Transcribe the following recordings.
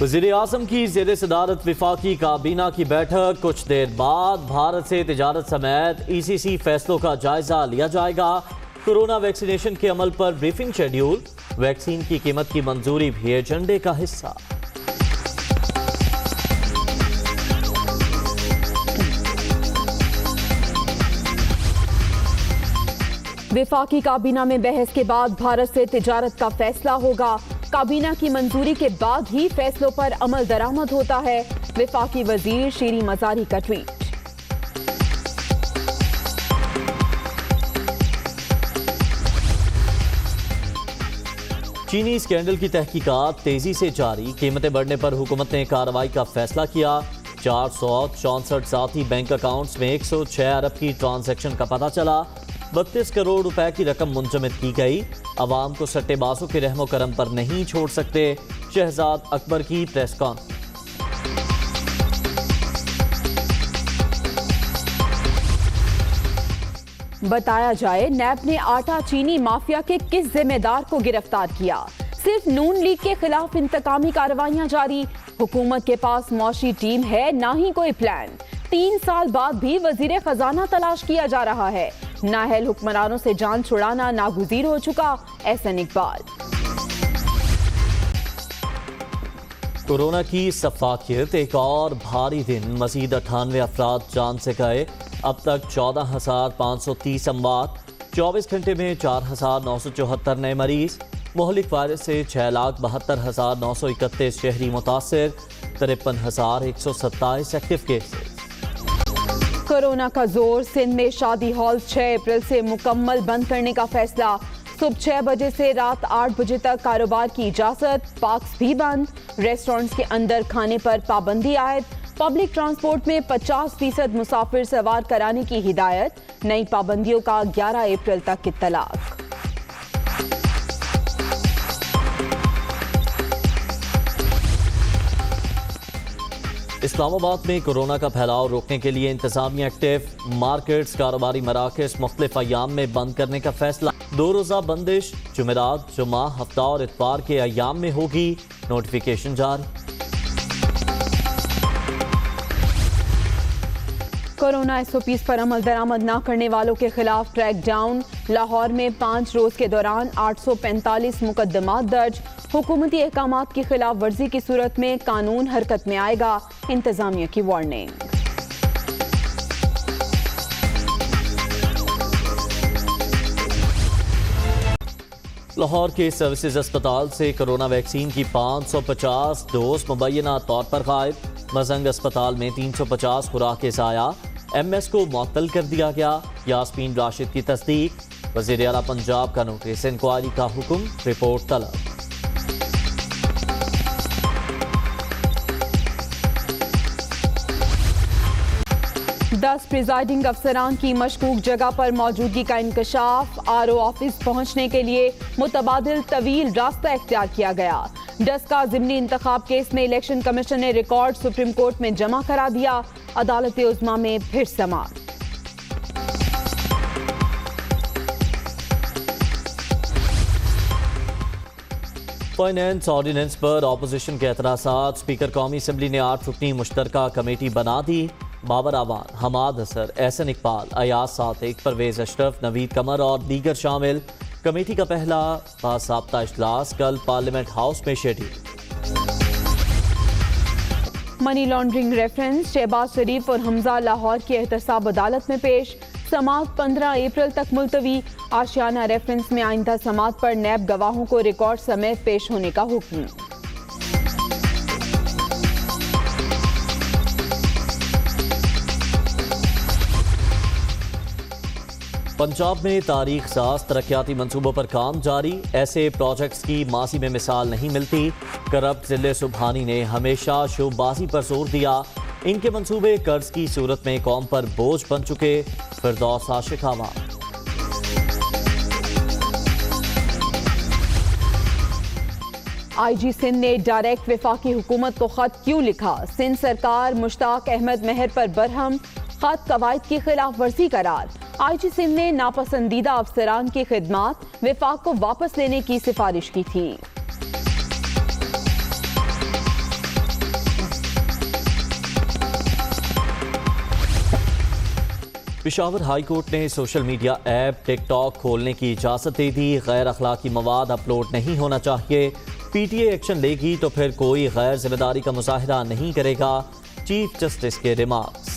वज़ीर-ए-आज़म की ज़ेर सदारत वफाकी काबीना की बैठक। कुछ देर बाद भारत से तिजारत समेत ECC फैसलों का जायजा लिया जाएगा। कोरोना वैक्सीनेशन के अमल पर ब्रीफिंग शेड्यूल। वैक्सीन की कीमत की मंजूरी भी एजेंडे का हिस्सा। वफाकी काबीना में बहस के बाद भारत से तिजारत का फैसला होगा। काबीना की मंजूरी के बाद ही फैसलों पर अमल दरामद होता है। वफाकी वजीर शीरी मजारी का ट्वीट। चीनी स्कैंडल की तहकीकात तेजी से जारी। कीमतें बढ़ने पर हुकूमत ने कार्रवाई का फैसला किया। 464 साथी बैंक अकाउंट्स में 106 अरब की ट्रांजैक्शन का पता चला। 32 करोड़ रुपए की रकम मुंजमद की गई। अवाम को सट्टेबाजों के रहमो करम पर नहीं छोड़ सकते। शहजाद अकबर की प्रेस कॉन्फ्रेंस। बताया जाए नैब ने आटा चीनी माफिया के किस जिम्मेदार को गिरफ्तार किया। सिर्फ नून लीग के खिलाफ इंतकामी कार्रवाइयां जारी। हुकूमत के पास मौशी टीम है, ना ही कोई प्लान। 3 साल बाद भी वजीर खजाना तलाश किया जा रहा है। नाअहल हुक्मरानों से जान छुड़ाना नागुज़ीर हो चुका। एहसन इकबाल। कोरोना की सफाकियत एक और भारी दिन। मजीद 98 अफराद जान से गए। अब तक 14,530 अमवात। 24 घंटे में 4,974 नए मरीज। मोहलिक वायरस से 6,72,931 शहरी मुतासिर। 53,127 एक्टिव केसेस। कोरोना का जोर। सिंध में शादी हॉल 6 अप्रैल से मुकम्मल बंद करने का फैसला। सुबह 6 बजे से रात 8 बजे तक कारोबार की इजाजत। पार्क्स भी बंद। रेस्टोरेंट्स के अंदर खाने पर पाबंदी आयद। पब्लिक ट्रांसपोर्ट में 50% मुसाफिर सवार कराने की हिदायत। नई पाबंदियों का 11 अप्रैल तक इत्तलाक। इस्लामाबाद में कोरोना का फैलाव रोकने के लिए इंतजामिया एक्टिव। मार्केट्स, कारोबारी मराकज़ मुख्तलिफ अयाम में बंद करने का फैसला। 2 रोज़ा बंदिश जुमेरात, जुमा, हफ्ता और इतवार के अयाम में होगी। नोटिफिकेशन जारी। कोरोना SOPs पर अमल दरामद न करने वालों के खिलाफ क्रैक डाउन। लाहौर में 5 रोज के दौरान 845 मुकदमात दर्ज। हुकूमती अहकामात की खिलाफ वर्जी की सूरत में कानून हरकत में आएगा। इंतजामिया की वार्निंग। लाहौर के सर्विसेज अस्पताल से कोरोना वैक्सीन की 550 डोज मुबैना तौर पर गायब। मजंग अस्पताल में 350 खुराकें ज़ाया। MS को मुअत्तल कर दिया गया। यास्मीन राशिद की तस्दीक। वज़ीर आला पंजाब का नोटिस इंक्वायरी का हुक्म। रिपोर्ट तलब। दस प्रिजाइडिंग अफसरान की मशकूक जगह पर मौजूदगी का इंकशाफ। RO ऑफिस पहुंचने के लिए मुतबादिल तवील रास्ता इख्तियार किया गया। डस का ज़िमनी इंतखाब केस में इलेक्शन कमीशन ने रिकॉर्ड सुप्रीम कोर्ट में जमा करा दिया। अदालत उज़्मा में फिर समाअत। फाइनेंस ऑर्डिनेंस पर ऑपोजिशन के एतराज़ात। स्पीकर कौमी असम्बली ने 8 रुकनी मुश्तरका कमेटी बना दी। बाबर आवान, हमाद हसन, एहसन इकबाल, अयाज सादिक, परवेज अशरफ, नवीद कमर और दीगर शामिल। कमेटी का पहला बाज़ाब्ता इजलास कल पार्लियामेंट हाउस में schedule. Money laundering reference. Shahbaz Sharif और हमजा लाहौर की एहतसाब अदालत में पेश। समाअत 15 अप्रैल तक मुलतवी। आशियाना रेफरेंस में आइंदा समाअत पर नैब गवाहों को रिकॉर्ड समेत पेश होने का हुक्म। पंजाब में तारीख साज तरक्याती मंसूबों पर काम जारी। ऐसे प्रोजेक्ट्स की माजी में मिसाल नहीं मिलती। करप्ट जिले सुबहानी ने हमेशा शोबाजी पर जोर दिया। इनके मंसूबे कर्ज की सूरत में कौम पर बोझ बन चुके। फिरदौस आशिक आवाम। IG सिंध ने डायरेक्ट वफाकी हुकूमत को खत क्यों लिखा। सिंध सरकार मुश्ताक अहमद मेहर पर बरहम। खत कवायद की खिलाफ वर्जी करार। IG सिंध ने नापसंदीदा अफसरान की खिदमात वफाक को वापस लेने की सिफारिश की थी। पेशावर हाई कोर्ट ने सोशल मीडिया ऐप टिकटॉक खोलने की इजाज़त दे दी। गैर अखलाकी मवाद अपलोड नहीं होना चाहिए। पीटीए एक्शन लेगी तो फिर कोई गैर जिम्मेदारी का मुजाहिरा नहीं करेगा। चीफ जस्टिस के रिमार्क्स।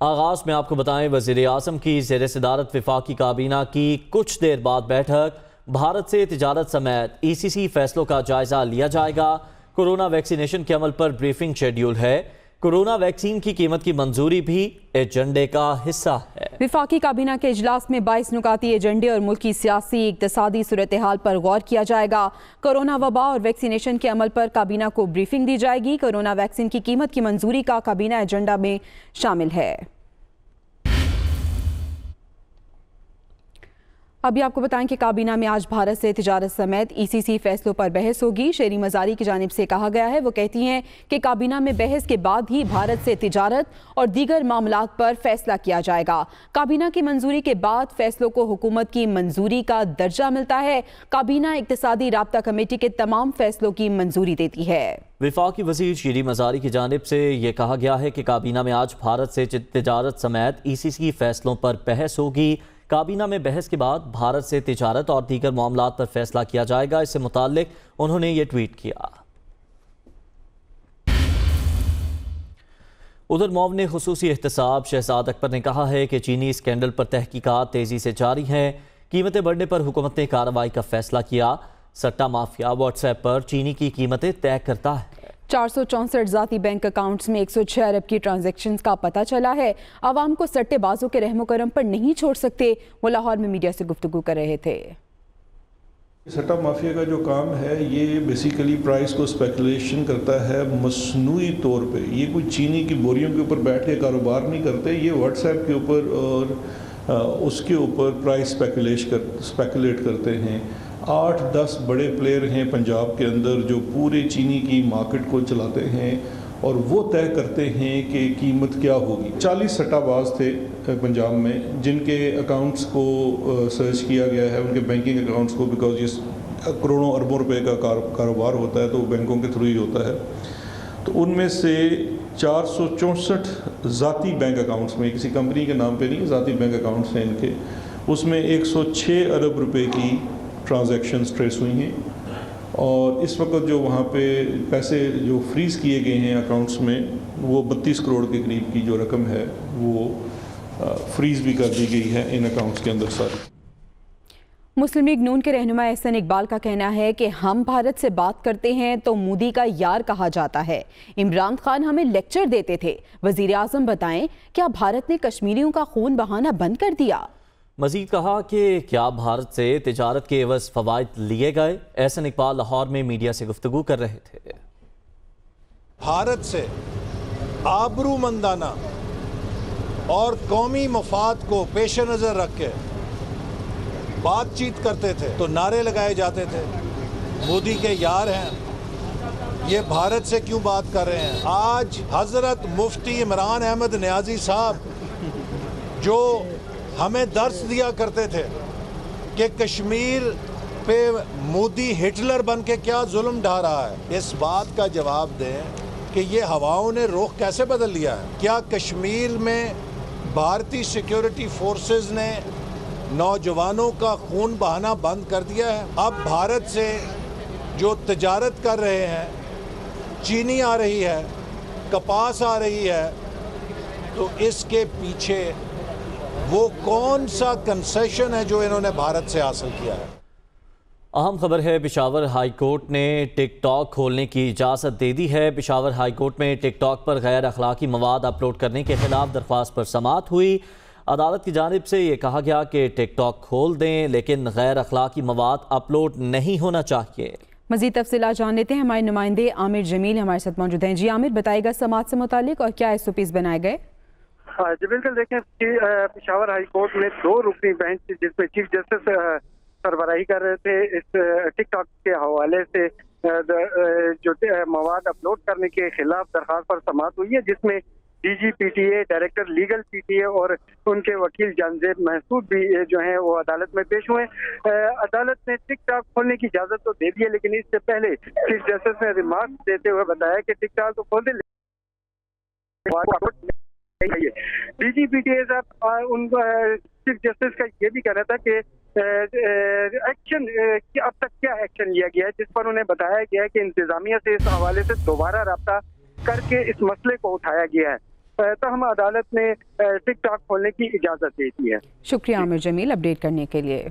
आगाज में आपको बताएं, वज़ीर आज़म की ज़ेर सदारत वफाकी काबीना की कुछ देर बाद बैठक। भारत से तिजारत समेत ECC फैसलों का जायजा लिया जाएगा। कोरोना वैक्सीनेशन के अमल पर ब्रीफिंग शेड्यूल है। कोरोना वैक्सीन की कीमत की मंजूरी भी एजेंडे का हिस्सा है। वफाकी काबीना के इजलास में 22 नुकाती एजेंडे और मुल्क की सियासी इक्तिसादी सूरत हाल पर गौर किया जाएगा। कोरोना वबा और वैक्सीनेशन के अमल पर काबीना को ब्रीफिंग दी जाएगी। कोरोना वैक्सीन की कीमत की मंजूरी का काबीना एजेंडा में शामिल है। अभी आपको बताएं कि काबीना में आज भारत से तिजारत समेत ECC फैसलों पर बहस होगी। शेरी मजारी की जानिब से कहा गया है, वो कहती हैं कि काबीना में बहस के बाद ही भारत से तिजारत और दीगर मामलात पर फैसला किया जाएगा। काबीना की मंजूरी के बाद फैसलों को हुकूमत की मंजूरी का दर्जा मिलता है। काबीना इक्तिसादी राब्ता कमेटी के तमाम फैसलों की मंजूरी देती है। वफाकी वज़ीर शेरी मजारी की जानिब से ये कहा गया है कि काबीना में आज भारत से तिजारत समेत ECC फैसलों पर बहस होगी। काबीना में बहस के बाद भारत से तिजारत और दीगर मामलात पर फैसला किया जाएगा। इससे मुताल्लिक उन्होंने ये ट्वीट किया। उधर मुआविन खुसूसी एहतसाब शहजाद अकबर ने कहा है कि चीनी स्कैंडल पर तहकीकात तेजी से जारी हैं। कीमतें बढ़ने पर हुकूमत ने कार्रवाई का फैसला किया। सट्टा माफिया व्हाट्सएप पर चीनी की कीमतें तय करता है। 464 जाती बैंक अकाउंट्स में 106 अरब की ट्रांजैक्शंस का पता चला है। आवाम को सट्टेबाजों के रहमो करम पर नहीं छोड़ सकते। वो लाहौर में मीडिया से गुफ्तगू कर रहे थे। सट्टा माफिया का जो काम है ये बेसिकली प्राइस को स्पेकुलेशन करता है मसनूई तौर पे। ये कोई चीनी की बोरियों के ऊपर बैठ के कारोबार नहीं करते। ये व्हाट्सएप के ऊपर और उसके ऊपर प्राइस स्पेकुलेट करते हैं। 8-10 बड़े प्लेयर हैं पंजाब के अंदर जो पूरे चीनी की मार्केट को चलाते हैं और वो तय करते हैं कि कीमत क्या होगी। 40 सट्टाबाज थे पंजाब में जिनके अकाउंट्स को सर्च किया गया है, उनके बैंकिंग अकाउंट्स को, बिकॉज ये करोड़ों अरबों रुपए का कारोबार होता है तो बैंकों के थ्रू ही होता है। तो उनमें से 464 ज़ाती बैंक अकाउंट्स में, किसी कंपनी के नाम पे नहीं, ज़ाती बैंक अकाउंट्स हैं इनके, उसमें 106 अरब रुपए की ट्रांजैक्शंस ट्रेस हुई हैं। और इस वक्त जो वहाँ पे पैसे जो फ्रीज़ किए गए हैं अकाउंट्स में, वो 32 करोड़ के करीब की जो रकम है वो फ्रीज़ भी कर दी गई है इन अकाउंट्स के अंदर सारी। मुस्लिम लीग नून के रहनुमा एहसन इकबाल का कहना है कि हम भारत से बात करते हैं तो मोदी का यार कहा जाता है। इमरान खान हमें लेक्चर देते थे। वजीर आजम बताएं, क्या भारत ने कश्मीरियों का खून बहाना बंद कर दिया? मजीद कहा कि क्या भारत से तिजारत के एवज फवायद लिए गए? एहसन इकबाल लाहौर में मीडिया से गुफ्तगू कर रहे थे। भारत से आबरूमंदाना और कौमी मफाद को पेश नज़र रख के बातचीत करते थे तो नारे लगाए जाते थे, मोदी के यार हैं, ये भारत से क्यों बात कर रहे हैं। आज हजरत मुफ्ती इमरान अहमद नियाजी साहब जो हमें दर्स दिया करते थे कि कश्मीर पे मोदी हिटलर बन के क्या जुल्म ढा रहा है, इस बात का जवाब दें कि ये हवाओं ने रुख कैसे बदल लिया है। क्या कश्मीर में भारतीय सिक्योरिटी फोर्सेस ने नौजवानों का खून बहाना बंद कर दिया है? अब भारत से जो तिजारत कर रहे हैं, चीनी आ रही है, कपास आ रही है, तो इसके पीछे वो कौन सा कंसेशन है जो इन्होंने भारत से हासिल किया है। अहम खबर है, पेशावर हाई कोर्ट ने टिकटॉक खोलने की इजाज़त दे दी है। पेशावर हाई कोर्ट में टिकटॉक पर गैर अखलाकी मवाद अपलोड करने के खिलाफ दरख्वास्त पर समाअत हुई। अदालत की जानिब से ये कहा गया कि टिकटॉक खोल दें लेकिन गैर अखलाकी मवाद अपलोड नहीं होना चाहिए। मज़ीद तफसीलात जान लेते हैं, हमारे नुमाइंदे आमिर जमील हमारे साथ मौजूद हैं। जी आमिर, बताएगा समाअत से मुतालिक और क्या SOPs बनाए गए? हाँ जी बिल्कुल, देखें कि पेशावर हाई कोर्ट में 2 रुकनी बेंच जिसमें चीफ जस्टिस सरबराही कर रहे थे, इस टिकटॉक के हवाले से जो मवाद अपलोड करने के खिलाफ दरखास्त पर समाअत हुई है, जिसमें DG डायरेक्टर लीगल PTA और उनके वकील जानजेब महसूद भी जो हैं वो अदालत में पेश हुए। अदालत ने टिकटॉक खोलने की इजाजत तो दे दी है, लेकिन इससे पहले चीफ जस्टिस ने रिमार्क देते हुए बताया कि टिकटॉक तो खोल दे, DG PTA साहब उन चीफ जस्टिस का ये भी कहना था कि एक्शन अब तक क्या एक्शन लिया गया है, जिस पर उन्हें बताया गया है कि इंतजामिया से इस हवाले से दोबारा रब्ता करके इस मसले को उठाया गया है। तो हम अदालत ने टिकटॉक खोलने की इजाजत दे दी है। शुक्रिया आमिर जमील अपडेट करने के लिए।